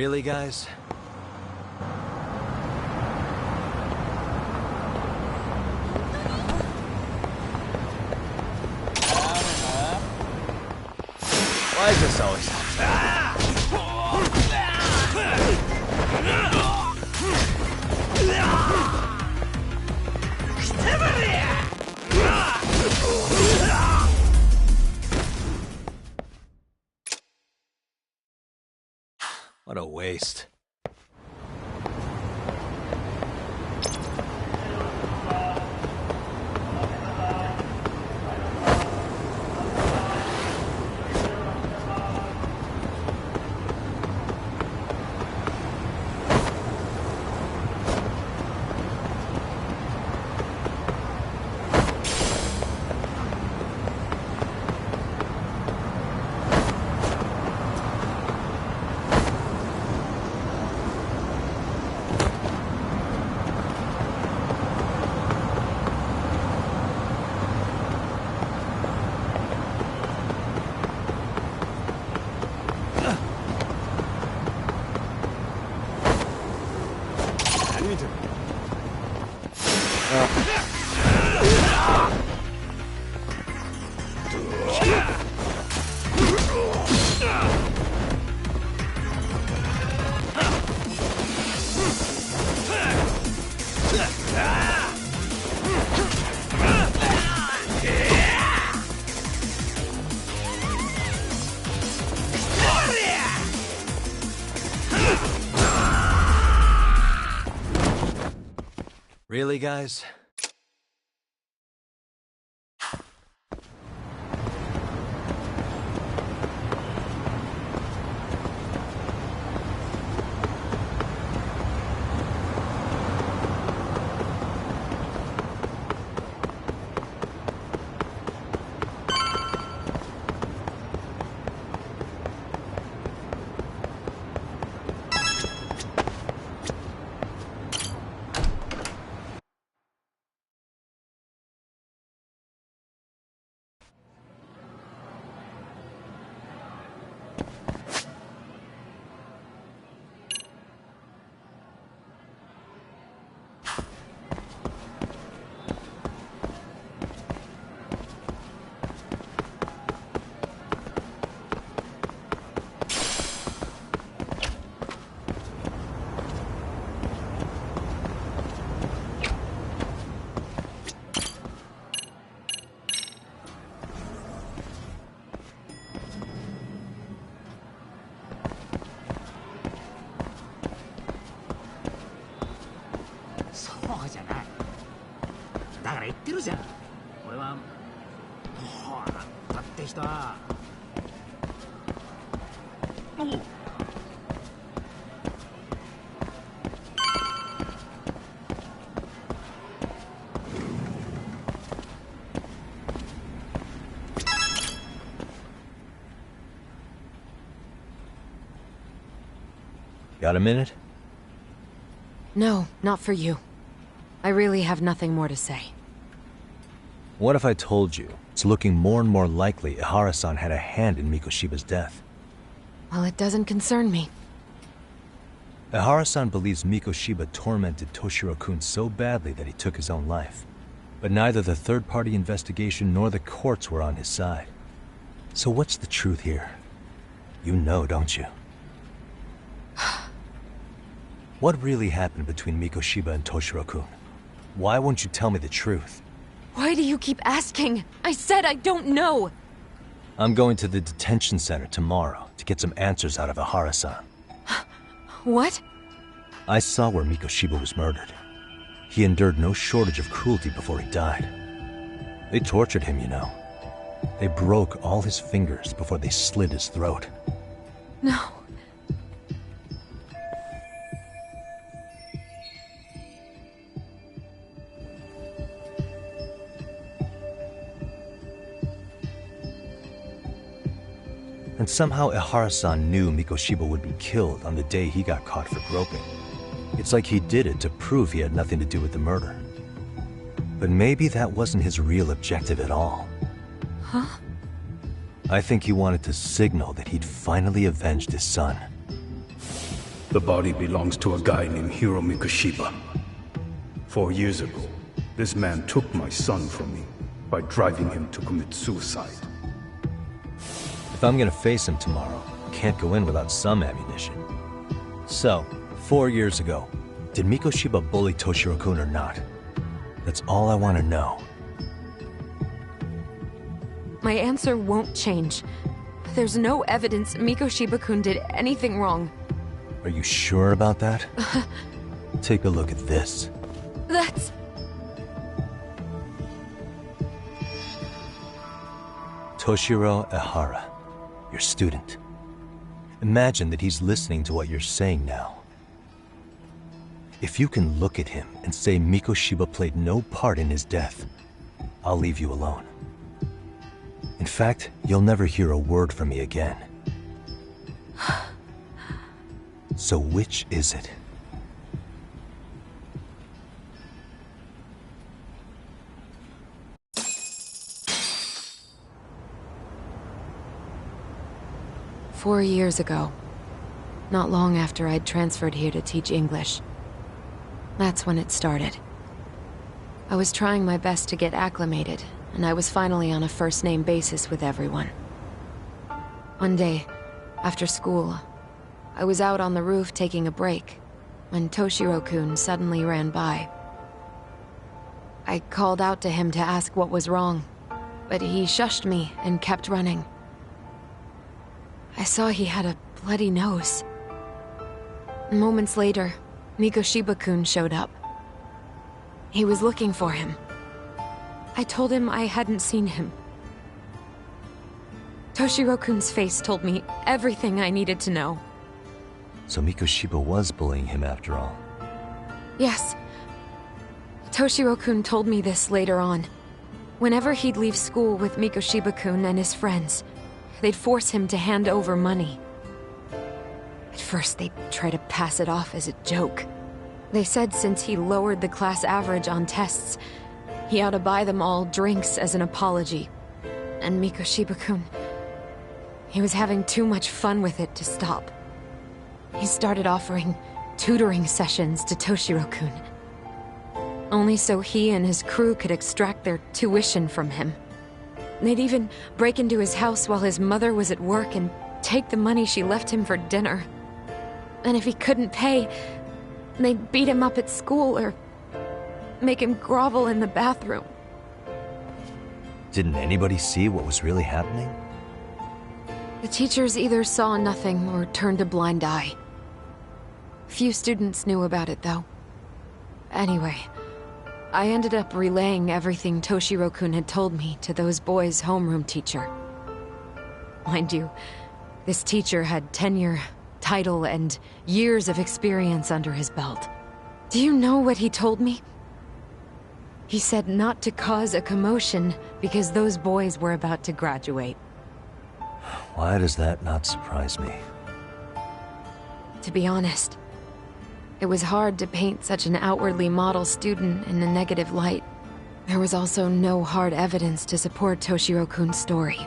Really, guys? Why is this always... What a waste. Really, guys? Got a minute? No, not for you. I really have nothing more to say. What if I told you it's looking more and more likely Ihara-san had a hand in Mikoshiba's death? Well, it doesn't concern me. Ihara-san believes Mikoshiba tormented Toshiro-kun so badly that he took his own life. But neither the third-party investigation nor the courts were on his side. So what's the truth here? You know, don't you? What really happened between Mikoshiba and Toshiro-kun? Why won't you tell me the truth? Why do you keep asking? I said I don't know! I'm going to the detention center tomorrow to get some answers out of Ihara-san. What? I saw where Mikoshiba was murdered. He endured no shortage of cruelty before he died. They tortured him, you know. They broke all his fingers before they slit his throat. No. And somehow Ihara-san knew Mikoshiba would be killed on the day he got caught for groping. It's like he did it to prove he had nothing to do with the murder. But maybe that wasn't his real objective at all. Huh? I think he wanted to signal that he'd finally avenged his son. The body belongs to a guy named Hiro Mikoshiba. 4 years ago, this man took my son from me by driving him to commit suicide. If I'm gonna face him tomorrow, can't go in without some ammunition. So, 4 years ago, did Mikoshiba bully Toshiro-kun or not? That's all I want to know. My answer won't change. There's no evidence Mikoshiba-kun did anything wrong. Are you sure about that? Take a look at this. That's... Toshiro Ehara, your student. Imagine that he's listening to what you're saying now. If you can look at him and say Mikoshiba played no part in his death, I'll leave you alone. In fact, you'll never hear a word from me again. So which is it? "4 years ago, not long after I'd transferred here to teach English. That's when it started. I was trying my best to get acclimated, and I was finally on a first-name basis with everyone. One day, after school, I was out on the roof taking a break, when Toshiro-kun suddenly ran by. I called out to him to ask what was wrong, but he shushed me and kept running. I saw he had a bloody nose. Moments later, Mikoshiba-kun showed up. He was looking for him. I told him I hadn't seen him. Toshiro-kun's face told me everything I needed to know. So Mikoshiba was bullying him after all. Yes. Toshiro-kun told me this later on. Whenever he'd leave school with Mikoshiba-kun and his friends, they'd force him to hand over money. At first, they'd try to pass it off as a joke. They said since he lowered the class average on tests, he ought to buy them all drinks as an apology. And Mikoshiba-kun, he was having too much fun with it to stop. He started offering tutoring sessions to Toshiro-kun. Only so he and his crew could extract their tuition from him. They'd even break into his house while his mother was at work and take the money she left him for dinner. And if he couldn't pay, they'd beat him up at school or make him grovel in the bathroom. Didn't anybody see what was really happening? The teachers either saw nothing or turned a blind eye. Few students knew about it, though. Anyway, I ended up relaying everything Toshiro-kun had told me to those boys' homeroom teacher. Mind you, this teacher had tenure, title, and years of experience under his belt. Do you know what he told me? He said not to cause a commotion because those boys were about to graduate. Why does that not surprise me? To be honest, it was hard to paint such an outwardly model student in a negative light. There was also no hard evidence to support Toshiro-kun's story.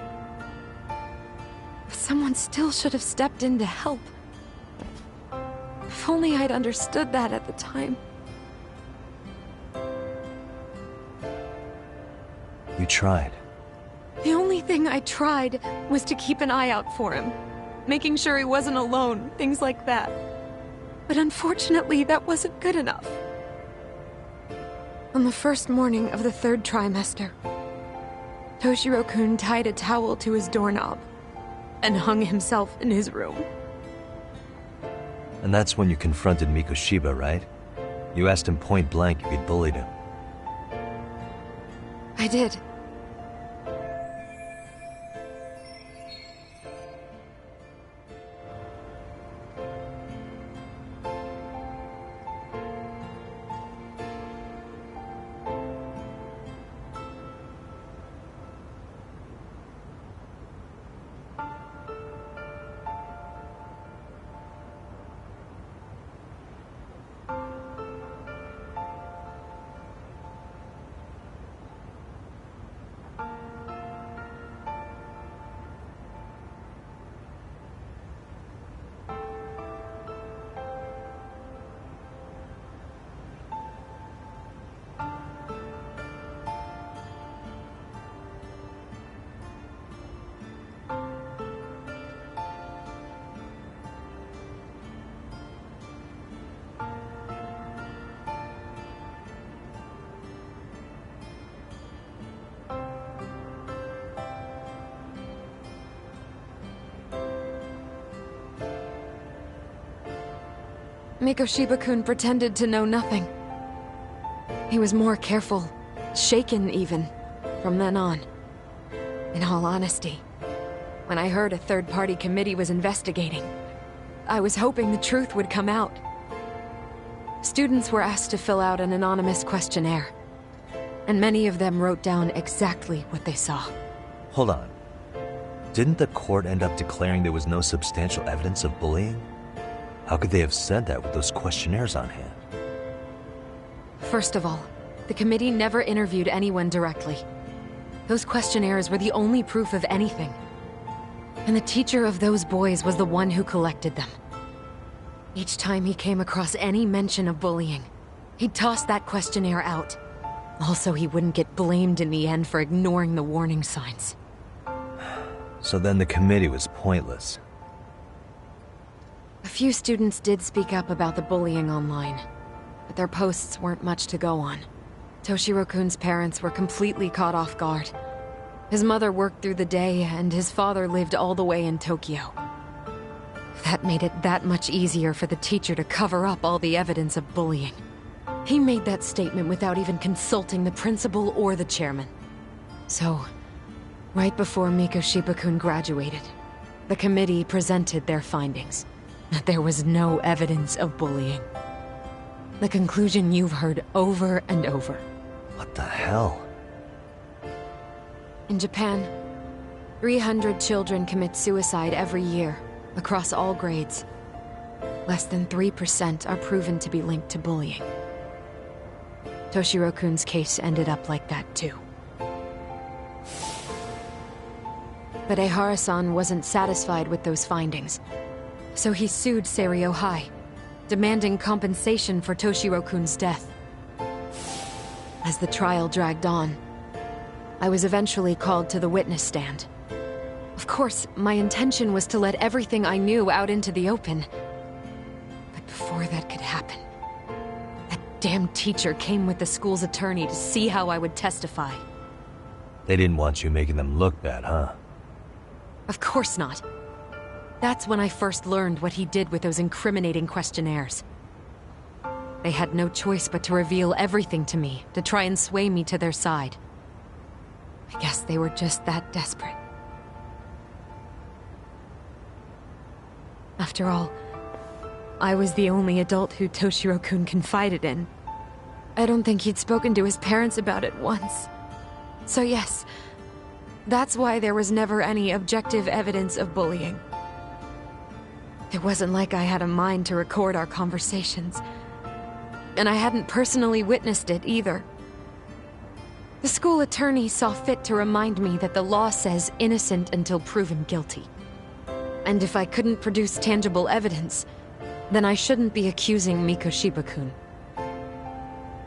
But someone still should have stepped in to help. If only I'd understood that at the time. You tried. The only thing I tried was to keep an eye out for him, making sure he wasn't alone, things like that. But unfortunately, that wasn't good enough. On the first morning of the 3rd trimester, Toshiro-kun tied a towel to his doorknob and hung himself in his room. And that's when you confronted Mikoshiba, right? You asked him point blank if he'd bullied him. I did. Mikoshiba-kun pretended to know nothing. He was more careful, shaken even, from then on. In all honesty, when I heard a third-party committee was investigating, I was hoping the truth would come out. Students were asked to fill out an anonymous questionnaire, and many of them wrote down exactly what they saw. Hold on. Didn't the court end up declaring there was no substantial evidence of bullying? How could they have said that with those questionnaires on hand? First of all, the committee never interviewed anyone directly. Those questionnaires were the only proof of anything. And the teacher of those boys was the one who collected them. Each time he came across any mention of bullying, he'd toss that questionnaire out. Also, he wouldn't get blamed in the end for ignoring the warning signs. So then the committee was pointless. A few students did speak up about the bullying online, but their posts weren't much to go on. Toshiro-kun's parents were completely caught off guard. His mother worked through the day, and his father lived all the way in Tokyo. That made it that much easier for the teacher to cover up all the evidence of bullying. He made that statement without even consulting the principal or the chairman. So, right before Mikoshiba-kun graduated, the committee presented their findings. That there was no evidence of bullying. The conclusion you've heard over and over. What the hell? In Japan, 300 children commit suicide every year, across all grades. Less than 3% are proven to be linked to bullying. Toshiro-kun's case ended up like that too. But Ehara-san wasn't satisfied with those findings, so he sued Seiryo High, demanding compensation for Toshiro-kun's death. As the trial dragged on, I was eventually called to the witness stand. Of course, my intention was to let everything I knew out into the open. But before that could happen, that damn teacher came with the school's attorney to see how I would testify. They didn't want you making them look bad, huh? Of course not. That's when I first learned what he did with those incriminating questionnaires. They had no choice but to reveal everything to me, to try and sway me to their side. I guess they were just that desperate. After all, I was the only adult who Toshiro-kun confided in. I don't think he'd spoken to his parents about it once. So yes, that's why there was never any objective evidence of bullying. It wasn't like I had a mind to record our conversations. And I hadn't personally witnessed it either. The school attorney saw fit to remind me that the law says innocent until proven guilty. And if I couldn't produce tangible evidence, then I shouldn't be accusing Mikoshiba-kun.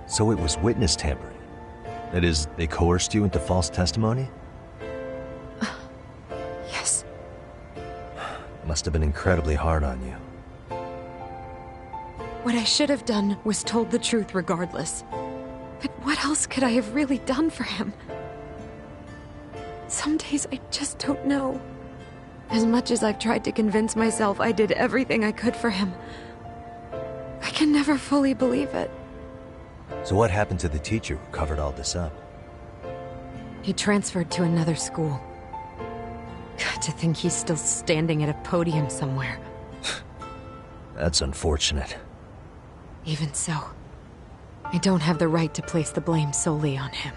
So it was witness tampering? That is, they coerced you into false testimony? Yes. Must have been incredibly hard on you. What I should have done was told the truth regardless. But what else could I have really done for him? Some days I just don't know. As much as I've tried to convince myself I did everything I could for him, I can never fully believe it. So what happened to the teacher who covered all this up? He transferred to another school. God, to think he's still standing at a podium somewhere. That's unfortunate. Even so, I don't have the right to place the blame solely on him.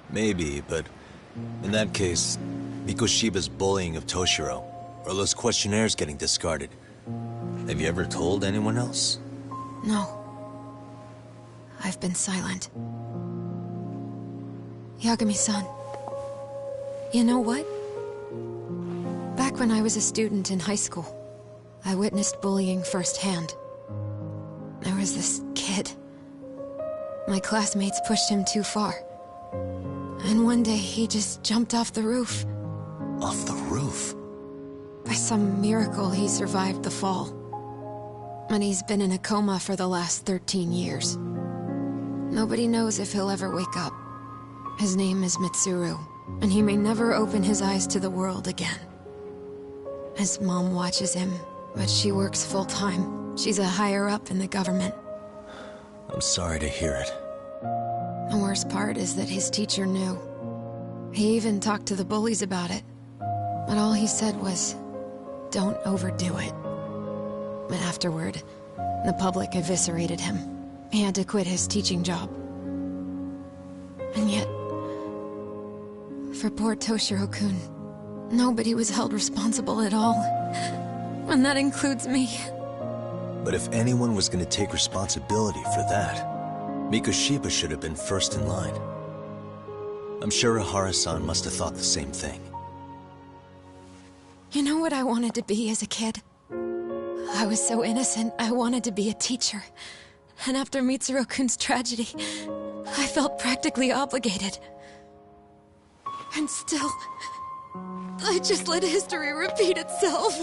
Maybe, but in that case, Mikoshiba's bullying of Toshiro, or those questionnaires getting discarded. Have you ever told anyone else? No. I've been silent. Yagami-san, you know what? Back when I was a student in high school, I witnessed bullying firsthand. There was this kid. My classmates pushed him too far. And one day he just jumped off the roof. Off the roof? By some miracle, he survived the fall. And he's been in a coma for the last 13 years. Nobody knows if he'll ever wake up. His name is Mitsuru, and he may never open his eyes to the world again. His mom watches him, but she works full-time. She's a higher-up in the government. I'm sorry to hear it. The worst part is that his teacher knew. He even talked to the bullies about it. But all he said was, "Don't overdo it." But afterward, the public eviscerated him. He had to quit his teaching job. And yet, for poor Toshiro-kun, nobody was held responsible at all. And that includes me. But if anyone was going to take responsibility for that, Mikoshiba should have been first in line. I'm sure Ihara-san must have thought the same thing. You know what I wanted to be as a kid? I was so innocent, I wanted to be a teacher. And after Mitsuru-kun's tragedy, I felt practically obligated. And still, I just let history repeat itself.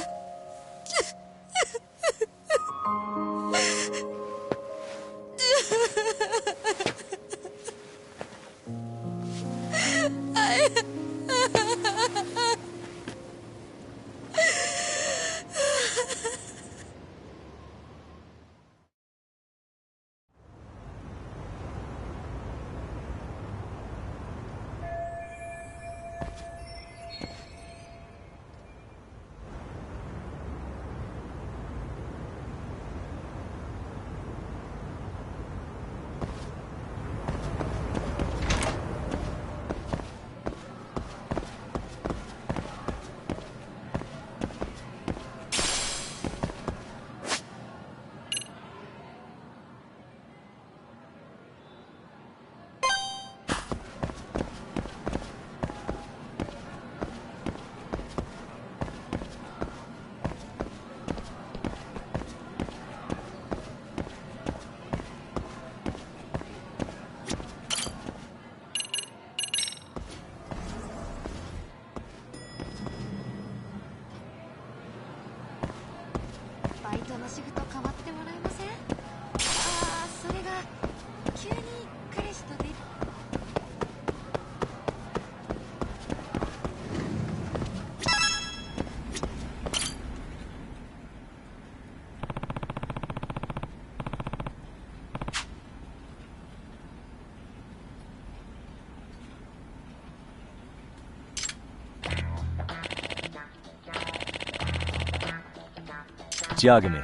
Giagami.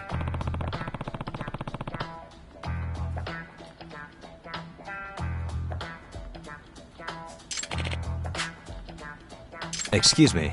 Excuse me.